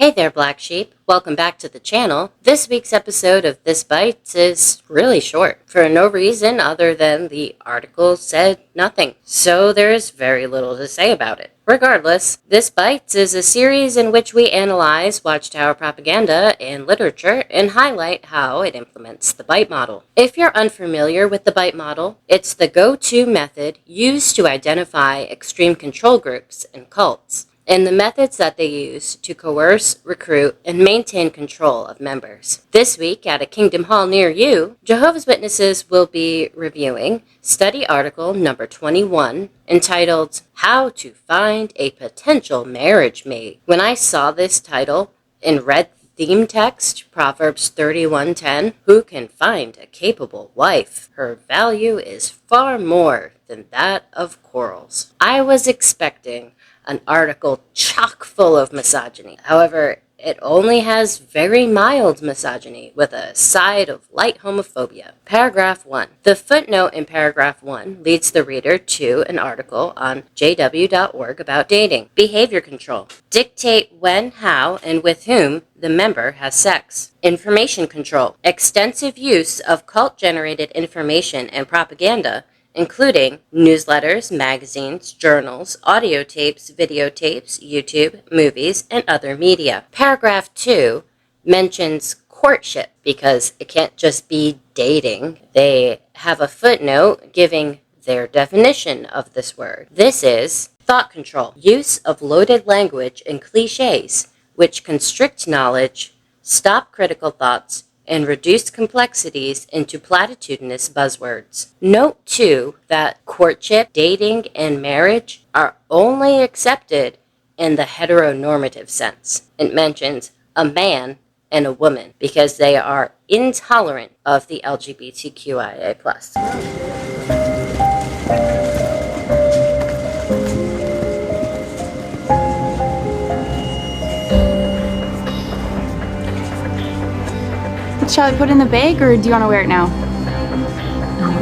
Hey there, Black Sheep. Welcome back to the channel. This week's episode of This Bites is really short, for no reason other than the article said nothing, so there is very little to say about it. Regardless, This Bites is a series in which we analyze Watchtower propaganda and literature and highlight how it implements the bite model. If you're unfamiliar with the bite model, it's the go-to method used to identify extreme control groups and cults, and the methods that they use to coerce, recruit, and maintain control of members. This week, at a Kingdom Hall near you, Jehovah's Witnesses will be reviewing study article number 21, entitled, How to Find a Potential Marriage Mate. When I saw this title and read the theme text, Proverbs 31:10, who can find a capable wife? Her value is far more than that of corals. I was expecting an article chock full of misogyny. However, it only has very mild misogyny with a side of light homophobia. Paragraph 1. The footnote in paragraph 1 leads the reader to an article on jw.org about dating. Behavior control. Dictate when, how, and with whom the member has sex. Information control. Extensive use of cult-generated information and propaganda, including newsletters, magazines, journals, audio tapes, videotapes, YouTube, movies, and other media. Paragraph 2 mentions courtship because it can't just be dating. They have a footnote giving their definition of this word. This is thought control, use of loaded language and cliches which constrict knowledge, stop critical thoughts, and reduce complexities into platitudinous buzzwords. Note, too, that courtship, dating, and marriage are only accepted in the heteronormative sense. It mentions a man and a woman because they are intolerant of the LGBTQIA+. Shall I put it in the bag, or do you want to wear it now?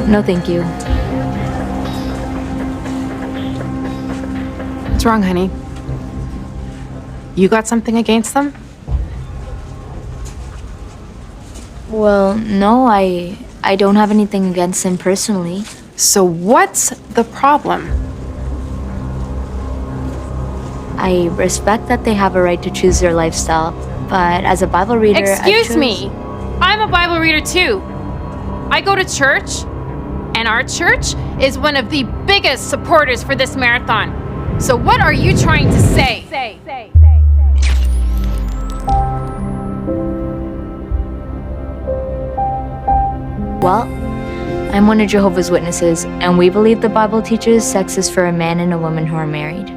No, thank you. What's wrong, honey? You got something against them? Well, no, I don't have anything against him personally. So what's the problem? I respect that they have a right to choose their lifestyle, but as a Bible reader, Excuse me! I'm a Bible reader too. I go to church, and our church is one of the biggest supporters for this marathon. So what are you trying to say? Well, I'm one of Jehovah's Witnesses, and we believe the Bible teaches sex is for a man and a woman who are married.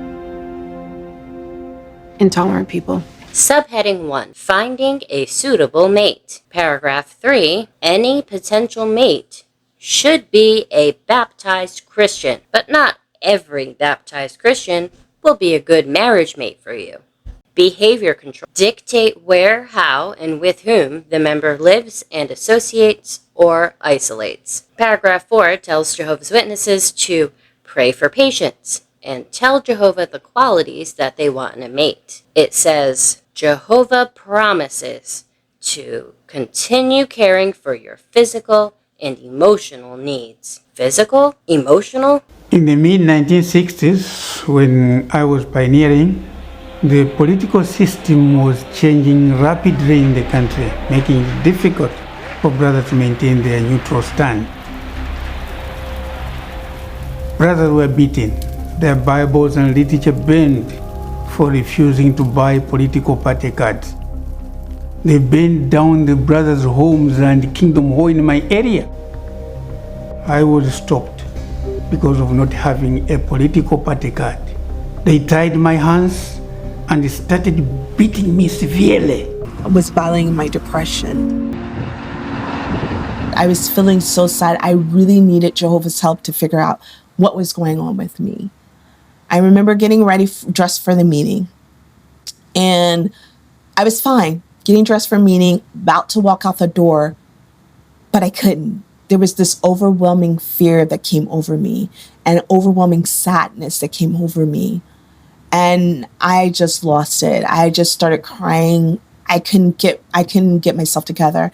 Intolerant people. Subheading 1. Finding a suitable mate. Paragraph 3. Any potential mate should be a baptized Christian, but not every baptized Christian will be a good marriage mate for you. Behavior control. Dictate where, how, and with whom the member lives and associates or isolates. Paragraph 4 tells Jehovah's Witnesses to pray for patience and tell Jehovah the qualities that they want in a mate. It says, Jehovah promises to continue caring for your physical and emotional needs. Physical? Emotional? In the mid-1960s, when I was pioneering, the political system was changing rapidly in the country, making it difficult for brothers to maintain their neutral stand. Brothers were beaten, their Bibles and literature burned for refusing to buy political party cards. They burned down the brothers' homes and Kingdom Hall in my area. I was stopped because of not having a political party card. They tied my hands and started beating me severely. I was battling my depression. I was feeling so sad. I really needed Jehovah's help to figure out what was going on with me. I remember getting ready, dressed for the meeting, and I was fine, getting dressed for a meeting, about to walk out the door, but I couldn't. There was this overwhelming fear that came over me and overwhelming sadness that came over me. And I just lost it. I just started crying. I couldn't get myself together.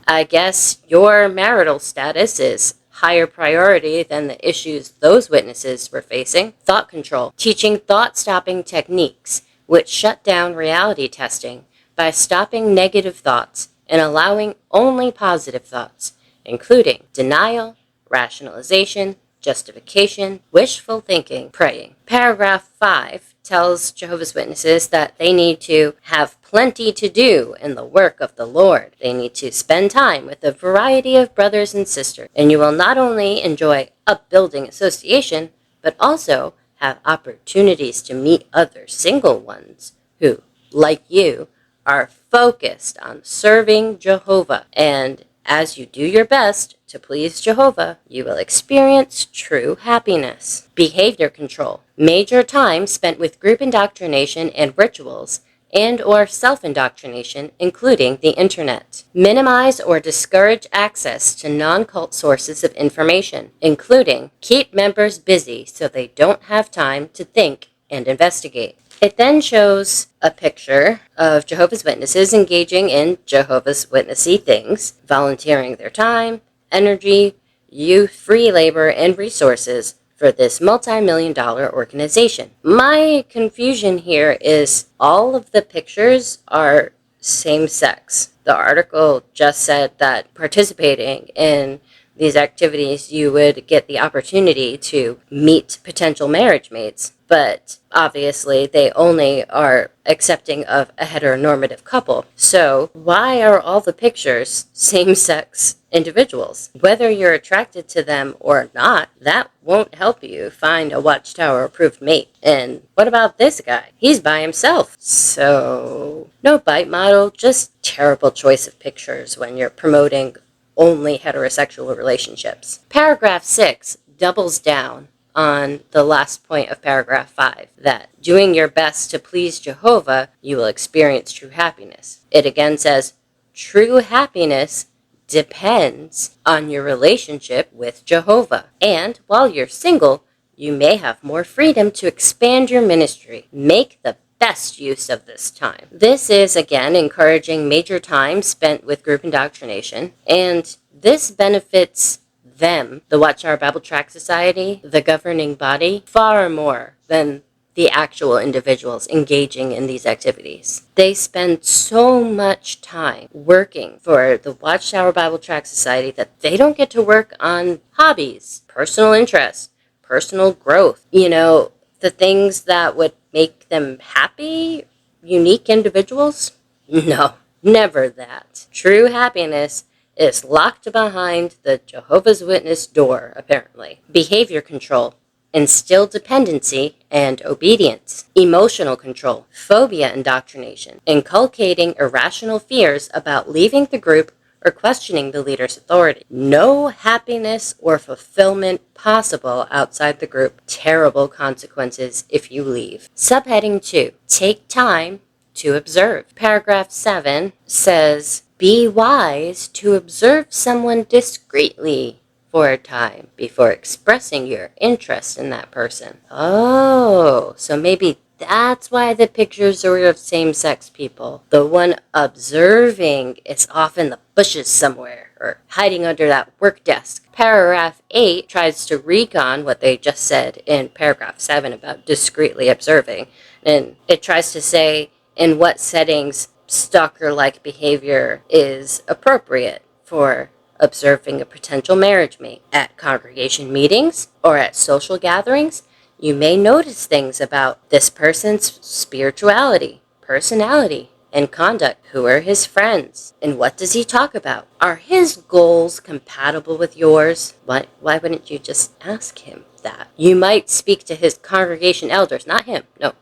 I guess your marital status is higher priority than the issues those witnesses were facing. Thought control, teaching thought-stopping techniques, which shut down reality testing by stopping negative thoughts and allowing only positive thoughts, including denial, rationalization, justification, wishful thinking, praying. Paragraph 5 tells Jehovah's Witnesses that they need to have plenty to do in the work of the Lord. They need to spend time with a variety of brothers and sisters, and you will not only enjoy upbuilding association, but also have opportunities to meet other single ones who, like you, are focused on serving Jehovah. And as you do your best to please Jehovah, you will experience true happiness. Behavior control. Major time spent with group indoctrination and rituals and or self-indoctrination, including the internet. Minimize or discourage access to non-cult sources of information, including keep members busy so they don't have time to think and investigate. It then shows a picture of Jehovah's Witnesses engaging in Jehovah's Witnessy things, volunteering their time, energy, youth, free labor, and resources for this multi-million-dollar organization. My confusion here is all of the pictures are same-sex. The article just said that participating in these activities, you would get the opportunity to meet potential marriage mates. But obviously, they only are accepting of a heteronormative couple. So why are all the pictures same-sex individuals? Whether you're attracted to them or not, that won't help you find a Watchtower-approved mate. And what about this guy? He's by himself. So no bite model, just terrible choice of pictures when you're promoting only heterosexual relationships. Paragraph 6 doubles down on the last point of paragraph 5, that doing your best to please Jehovah, you will experience true happiness. It again says, true happiness depends on your relationship with Jehovah. And while you're single, you may have more freedom to expand your ministry. Make the best use of this time. This is, again, encouraging major time spent with group indoctrination, and this benefits them, the Watchtower Bible Tract Society, the governing body, far more than the actual individuals engaging in these activities. They spend so much time working for the Watchtower Bible Tract Society that they don't get to work on hobbies, personal interests, personal growth, the things that would make them happy, unique individuals. No, never that. True happiness is locked behind the Jehovah's Witness door, apparently. Behavior control, instill dependency and obedience. Emotional control, phobia indoctrination, inculcating irrational fears about leaving the group or questioning the leader's authority. No happiness or fulfillment possible outside the group. Terrible consequences if you leave. Subheading 2, take time to observe. Paragraph 7 says, be wise to observe someone discreetly for a time before expressing your interest in that person. Oh, so maybe that's why the pictures are of same-sex people. The one observing is off in the bushes somewhere or hiding under that work desk. Paragraph 8 tries to recon what they just said in paragraph 7 about discreetly observing. And it tries to say in what settings stalker-like behavior is appropriate for observing a potential marriage mate. At congregation meetings or at social gatherings, you may notice things about this person's spirituality, personality, and conduct. Who are his friends? And what does he talk about? Are his goals compatible with yours? Why wouldn't you just ask him that? You might speak to his congregation elders, not him, no,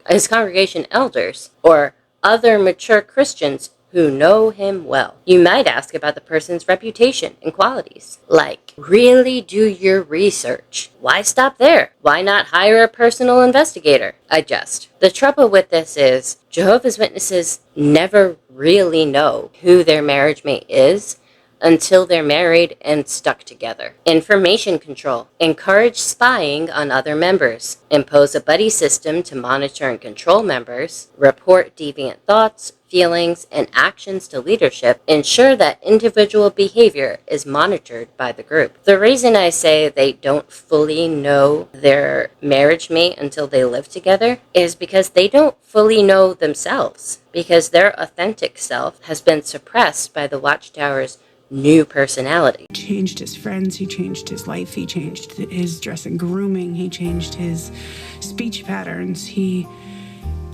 his congregation elders, or other mature Christians who know him well. You might ask about the person's reputation and qualities. Like, really do your research. Why stop there? Why not hire a personal investigator? I jest. The trouble with this is Jehovah's Witnesses never really know who their marriage mate is until they're married and stuck together. Information control. Encourage spying on other members. Impose a buddy system to monitor and control members. Report deviant thoughts, feelings, and actions to leadership. Ensure that individual behavior is monitored by the group. The reason I say they don't fully know their marriage mate until they live together is because they don't fully know themselves, because their authentic self has been suppressed by the Watchtower's new personality. He changed his friends, he changed his life, he changed his dress and grooming, he changed his speech patterns, he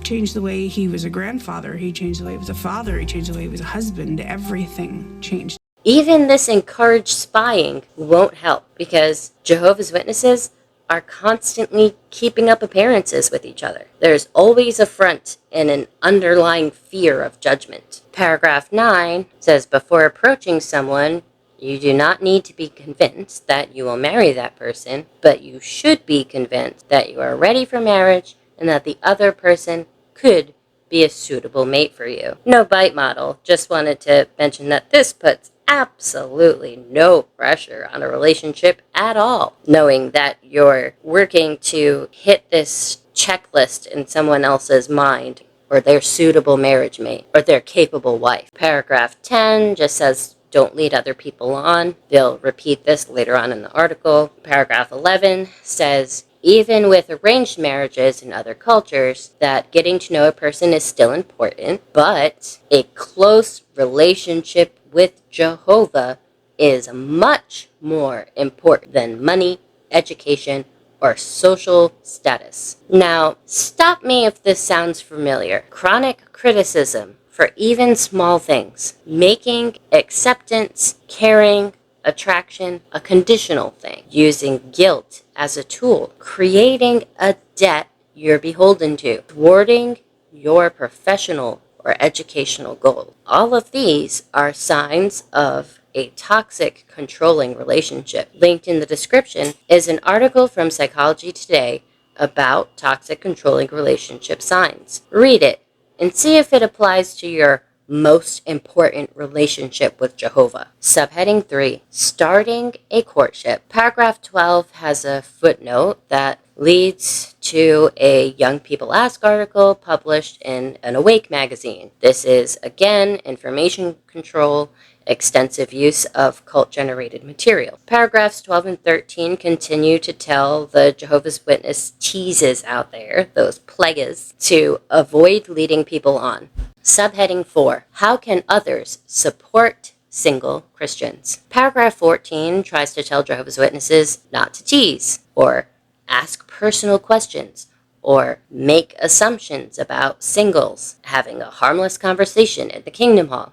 changed the way he was a grandfather, he changed the way he was a father, he changed the way he was a husband. Everything changed. Even this encouraged spying won't help, because Jehovah's Witnesses are constantly keeping up appearances with each other. There's always a front and an underlying fear of judgment. Paragraph 9 says, before approaching someone, you do not need to be convinced that you will marry that person, but you should be convinced that you are ready for marriage and that the other person could be a suitable mate for you. No bite model. Just wanted to mention that this puts absolutely no pressure on a relationship at all, knowing that you're working to hit this checklist in someone else's mind, or their suitable marriage mate, or their capable wife. Paragraph 10 just says, don't lead other people on. They'll repeat this later on in the article. Paragraph 11 says, even with arranged marriages in other cultures, that getting to know a person is still important, but a close relationship with Jehovah is much more important than money, education, or social status. Now, stop me if this sounds familiar. Chronic criticism for even small things, making acceptance, caring, attraction a conditional thing, using guilt as a tool, creating a debt you're beholden to, thwarting your professional or educational goals. All of these are signs of a toxic, controlling relationship. Linked in the description is an article from Psychology Today about toxic, controlling relationship signs. Read it and see if it applies to your most important relationship with Jehovah. Subheading 3, starting a courtship. Paragraph 12 has a footnote that leads to a Young People Ask article published in an Awake magazine. This is, again, information control, extensive use of cult-generated material. Paragraphs 12 and 13 continue to tell the Jehovah's Witness teases out there, those plagues, to avoid leading people on. Subheading 4, how can others support single Christians? Paragraph 14 tries to tell Jehovah's Witnesses not to tease, or ask personal questions, or make assumptions about singles, having a harmless conversation at the Kingdom Hall.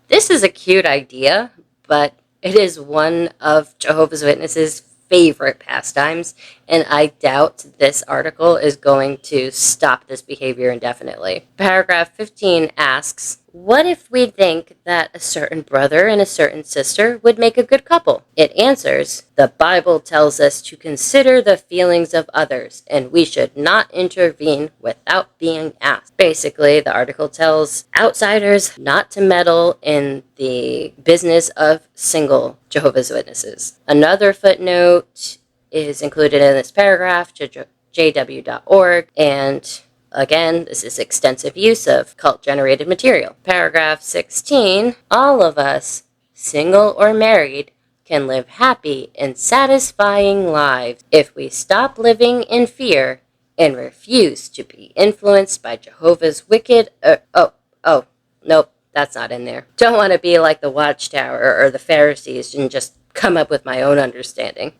This is a cute idea, but it is one of Jehovah's Witnesses' favorite pastimes, and I doubt this article is going to stop this behavior indefinitely. Paragraph 15 asks, what if we think that a certain brother and a certain sister would make a good couple? It answers, the Bible tells us to consider the feelings of others, and we should not intervene without being asked. Basically, the article tells outsiders not to meddle in the business of single Jehovah's Witnesses. Another footnote is included in this paragraph to jw.org, and again, this is extensive use of cult-generated material. Paragraph 16, all of us, single or married, can live happy and satisfying lives if we stop living in fear and refuse to be influenced by Jehovah's wicked... nope, that's not in there. Don't want to be like the Watchtower or the Pharisees and just come up with my own understanding.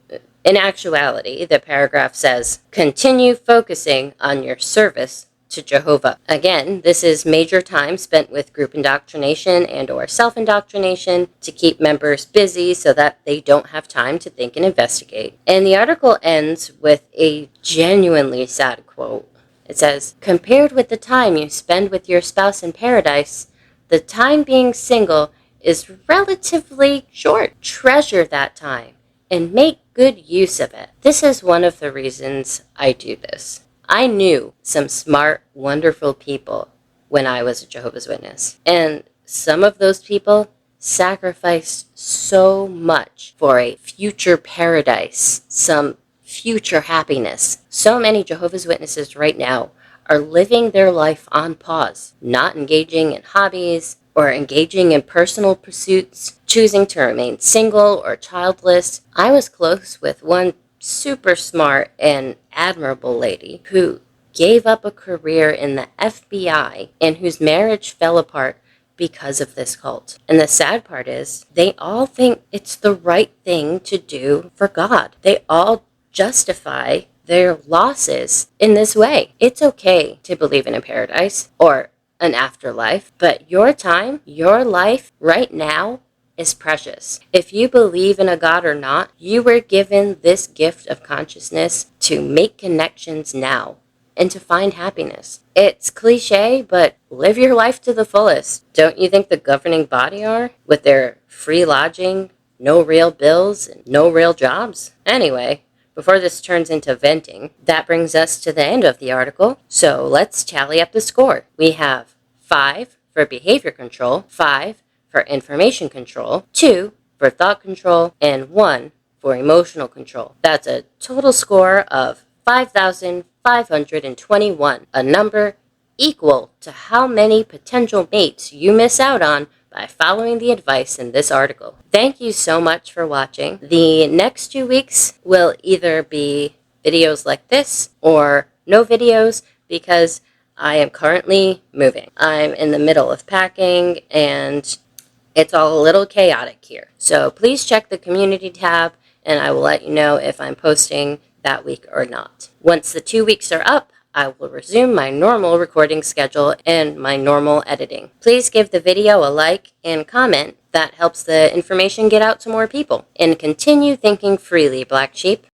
In actuality, the paragraph says, continue focusing on your service to Jehovah. Again, this is major time spent with group indoctrination and or self-indoctrination to keep members busy so that they don't have time to think and investigate. And the article ends with a genuinely sad quote. It says, compared with the time you spend with your spouse in paradise, the time being single is relatively short. Treasure that time and make good use of it. This is one of the reasons I do this. I knew some smart, wonderful people when I was a Jehovah's Witness. And some of those people sacrificed so much for a future paradise, some future happiness. So many Jehovah's Witnesses right now are living their life on pause, not engaging in hobbies or engaging in personal pursuits, choosing to remain single or childless. I was close with one super smart and admirable lady who gave up a career in the FBI and whose marriage fell apart because of this cult. And the sad part is, they all think it's the right thing to do for God. They all justify their losses in this way. It's okay to believe in a paradise or an afterlife, but your time, your life right now is precious. If you believe in a God or not, you were given this gift of consciousness to make connections now and to find happiness. It's cliche, but live your life to the fullest. Don't you think the governing body are, with their free lodging, no real bills, and no real jobs? Anyway, before this turns into venting, that brings us to the end of the article, so let's tally up the score. We have 5 for behavior control, 5 for information control, 2 for thought control, and 1 for emotional control. That's a total score of 5,521, a number equal to how many potential mates you miss out on by following the advice in this article. Thank you so much for watching. The next 2 weeks will either be videos like this or no videos because I am currently moving. I'm in the middle of packing and it's all a little chaotic here. So please check the community tab and I will let you know if I'm posting that week or not. Once the 2 weeks are up, I will resume my normal recording schedule and my normal editing. Please give the video a like and comment. That helps the information get out to more people. And continue thinking freely, Black Sheep.